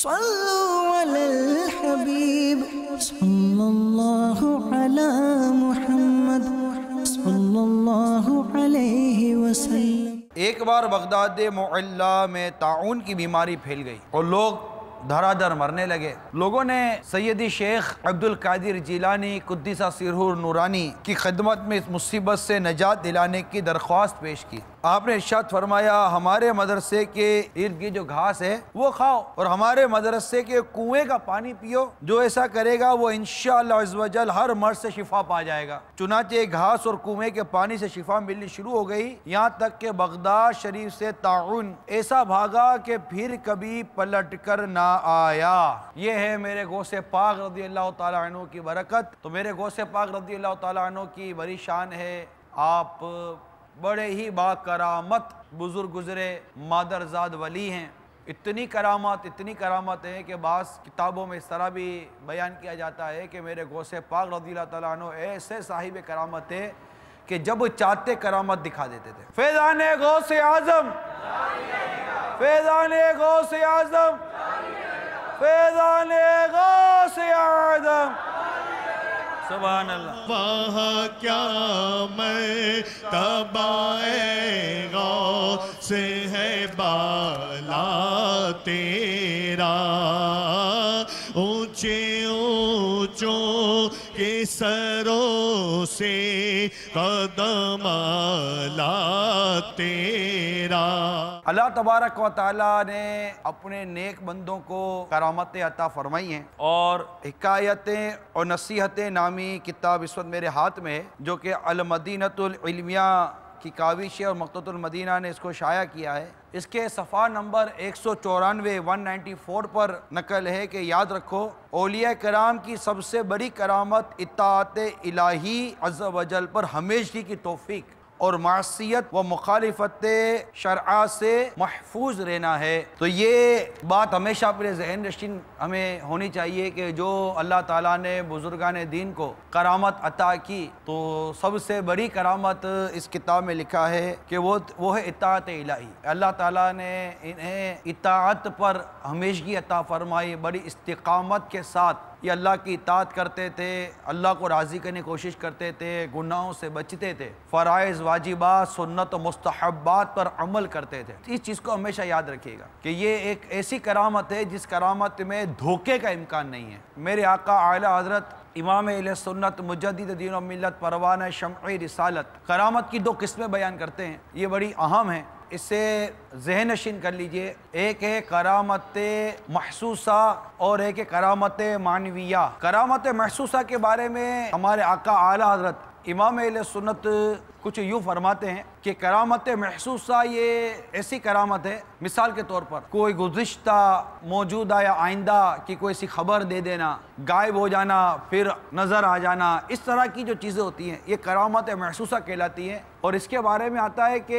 सल्लु अलल हबीब सल्लल्लाहु अला मुहम्मद सल्लल्लाहु अलैहि वसल्लम। एक बार बगदाद मुअल्ला में ताउन की बीमारी फैल गई और लोग धराधर मरने लगे। लोगों ने सैयदी शेख अब्दुल कादिर जिलानी कुद्दिसा सिरहुर नूरानी की खिदमत में इस मुसीबत से निजात दिलाने की दरख्वास्त पेश की। आपने इरशाद फरमाया, हमारे मदरसे के इर्द गिर्द जो घास है वो खाओ और हमारे मदरसे के कुएं का पानी पियो। जो ऐसा करेगा वो इंशाअल्लाह अज़्ज़ व जल हर मर्ज़ से शिफा पा जाएगा। चुनाचे घास और कुएं के पानी से शिफा मिलनी शुरू हो गई, यहाँ तक कि बगदाद शरीफ से ताउन ऐसा भागा कि फिर कभी पलट कर ना आया। ये है मेरे गौसे पाक रज़ी अल्लाह तआला अन्हु की बरकत। तो मेरे गौसे पाक रज़ी अल्लाह तआला अन्हु की बड़ी शान है। आप बड़े ही बाकरामत बुजुर्ग गुजरे मादरजाद वली हैं। इतनी करामत है कि बास किताबों में इस तरह भी बयान किया जाता है कि मेरे गौसे पाक रज़ियल्लाहु ताला अन्हु ऐसे साहिब करामत थे कि जब चाहते करामत दिखा देते थे। फैज़ाने गौसे आज़म, फैज़ाने गौसे आज़म, फैज़ाने गौसे आज़म, सुभान अल्लाह। वहाँ क्या मर्तबाए गौस है बाला तेरा, ऊंचे ऊंचों के सरों से कदम आला तेरा। अल्लाह तबारक व तआला ने अपने नेक बंदों को करामतें अता फरमाई हैं और हिकायतें और नसीहतें नामी किताब इस वक्त मेरे हाथ में है, जो कि अल मदीनतुल इल्मिया की काविश है और मकतूतुल मदीना ने इसको शाया किया है। इसके सफ़ा नंबर 194 पर नकल है कि याद रखो, औलिया कराम की सबसे बड़ी करामत इताअत इलाही अज़्ज़ व जल पर हमेशगी की तौफीक और मासियत व मुखालिफत शरआ से महफूज रहना है। तो ये बात हमेशा अपने ज़हन नशीन हमें होनी चाहिए कि जो अल्लाह ताला ने बुज़ुर्गान दीन को करामत अता की, तो सबसे बड़ी करामत इस किताब में लिखा है कि वो है इताअत इलाही। अल्लाह ताला ने इन्हें इताअत पर हमेशगी अता फरमाई। बड़ी इस्तिकामत के साथ ये अल्लाह की इताअत करते थे, अल्लाह को राज़ी करने की कोशिश करते थे, गुनाहों से बचते थे, फ़राइज़ वाजिबात सुन्नत और मुस्तहब्बात पर अमल करते थे। इस चीज़ को हमेशा याद रखिएगा कि ये एक ऐसी करामत है जिस करामत में धोखे का इम्कान नहीं है। मेरे आका आला हज़रत इमाम अहले सुन्नत मुजद्दिद दीन और मिल्लत परवाना शम्अ रिसालत करामत की दो किस्में बयान करते हैं, ये बड़ी अहम है, इससे ज़हन नशीन कर लीजिए। एक है करामत महसूसा और एक है करामत मानविया। करामत महसूसा के बारे में हमारे आका आला हज़रत इमाम अहले सुन्नत कुछ यूँ फरमाते हैं कि करामत महसूसा ये ऐसी करामत है, मिसाल के तौर पर कोई गुज़िश्ता मौजूदा या आइंदा की कोई ऐसी खबर दे देना, गायब हो जाना, फिर नज़र आ जाना, इस तरह की जो चीज़ें होती हैं ये करामत महसूसा कहलाती हैं। और इसके बारे में आता है कि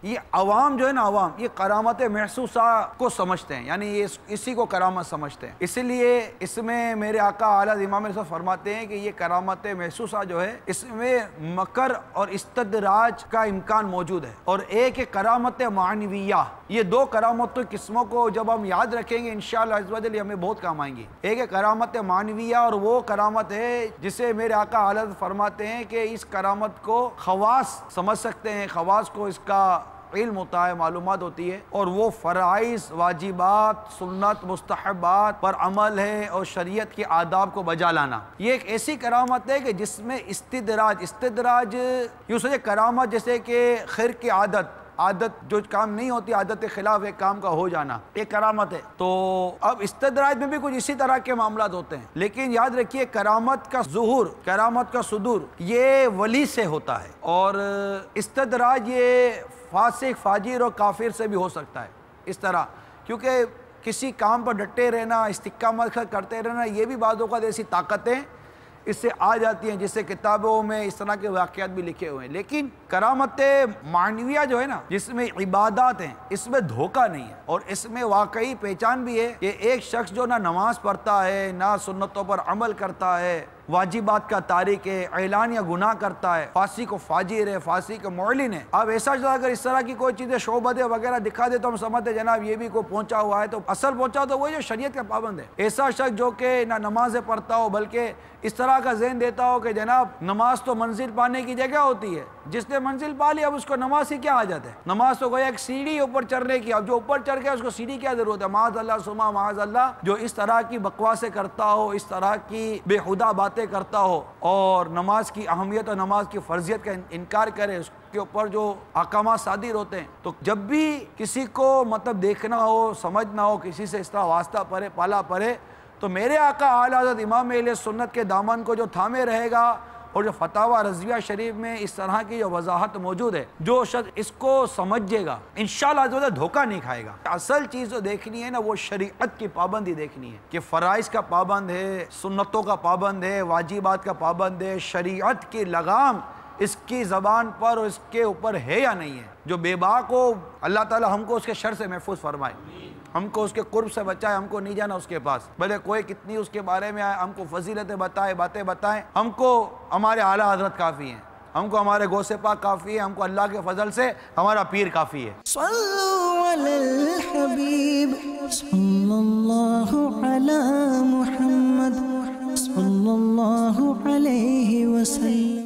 ये अवाम जो है ना, अवाम ये करामत महसूसा को समझते हैं, यानी ये इसी को करामत समझते हैं। इसीलिए इसमें मेरे आका आला इमाम ने फरमाते हैं कि ये करामत महसूसा जो है इसमें मकर और इस्तदराज का इम्कान मौजूद है। और एक है करामत मानविया। ये दो करामतों किस्मों को जब हम याद रखेंगे इंशाअल्लाह अज़्ज़ व जल हमें बहुत काम आएंगी। एक है करामत मानविया और वो करामत है जिसे मेरे आका आला फरमाते हैं कि इस करामत को खवास समझ सकते हैं, खवास को इसका इल्म होता है, मालूमात होती है, और वो फ़राइज़ वाजिबात सुन्नत मुस्तहब्बात पर अमल है और शरीयत के आदाब को बजा लाना। ये एक ऐसी करामत है कि जिसमें इस्तिदराज यूँ सोचे करामत जैसे कि खैर की आदत जो काम नहीं होती, आदत के खिलाफ एक काम का हो जाना, एक करामत है। तो अब इस्तदराज में भी कुछ इसी तरह के मामलात होते हैं, लेकिन याद रखिए करामत का ज़ुहूर, करामत का सुदूर ये वली से होता है और इस्तदराज ये फासिक फाजिर और काफिर से भी हो सकता है इस तरह, क्योंकि किसी काम पर डटे रहना, इस्तिकामत करते रहना, ये भी बाज़ों का ऐसी ताकतें इससे आ जाती हैं जिससे किताबों में इस तरह के वाक़यात भी लिखे हुए हैं। लेकिन करामत मानविया जो है ना, जिसमें इबादत हैं, इसमें धोखा नहीं है और इसमें वाकई पहचान भी है कि एक शख्स जो ना नमाज पढ़ता है, ना सुन्नतों पर अमल करता है, वाजिबात का तारिक है, ऐलान या गुनाह करता है, फासी को फाजिर है, फासी को मुअलिन है। अब ऐसा अगर इस तरह की कोई चीज़ें शोबतें वगैरह दिखा दे तो हम समझते जनाब ये भी कोई पहुंचा हुआ है, तो असल पहुंचा तो वही जो शरीयत का पाबंद है। ऐसा शख्स जो कि ना नमाजें पढ़ता हो बल्कि इस तरह का ज़हन देता हो कि जनाब नमाज तो मंजिल पाने की जगह होती है, जिसने मंजिल पा ली अब उसको नमाज की क्या हाजत है। नमाज तो गोया एक सीढ़ी ऊपर चढ़ने की, अब जो ऊपर चढ़ गया उसको सीढ़ी क्या जरूरत है। माज़अल्लाह सुमा माज़अल्लाह, जो इस तरह की बकवासें करता हो, इस तरह की बेहुदा बातें करता हो और नमाज की अहमियत और नमाज की फ़र्जियत का इनकार करे, उसके ऊपर जो अहकाम सादिर होते हैं, तो जब भी किसी को मतलब देखना हो, समझना हो, किसी से इस तरह वास्ता पड़े, पाला पड़े, तो मेरे आका आला हज़रत इमाम अहले सुन्नत के दामन को जो थामे रहेगा और जो फतावा रज़विया शरीफ में इस तरह की जो वजाहत मौजूद है, जो शख्स इसको समझेगा इंशाअल्लाह धोखा नहीं खाएगा। असल चीज़ जो देखनी है ना, वो शरीयत की पाबंदी देखनी है कि फ़राइज़ का पाबंद है, सुन्नतों का पाबंद है, वाजिबात का पाबंद है, शरीयत की लगाम इसकी ज़बान पर और इसके ऊपर है या नहीं है। जो बेबाक हो अल्लाह ताला हमको उसके शर से महफूज फरमाए, हमको उसके कुर्ब से बचाए, हमको नहीं जाना उसके पास, भले कोई कितनी उसके बारे में आए, हमको फजीलतें बताए, बातें बताएं, हमको हमारे आला हजरत काफ़ी हैं, हमको हमारे गौसे पाक काफ़ी है, हमको अल्लाह के फजल से हमारा पीर काफ़ी है। सल्लल्लाहु अलल हबीब सल्लल्लाहु अला मुहम्मद सल्लल्लाहु अलैहि वसल्लम।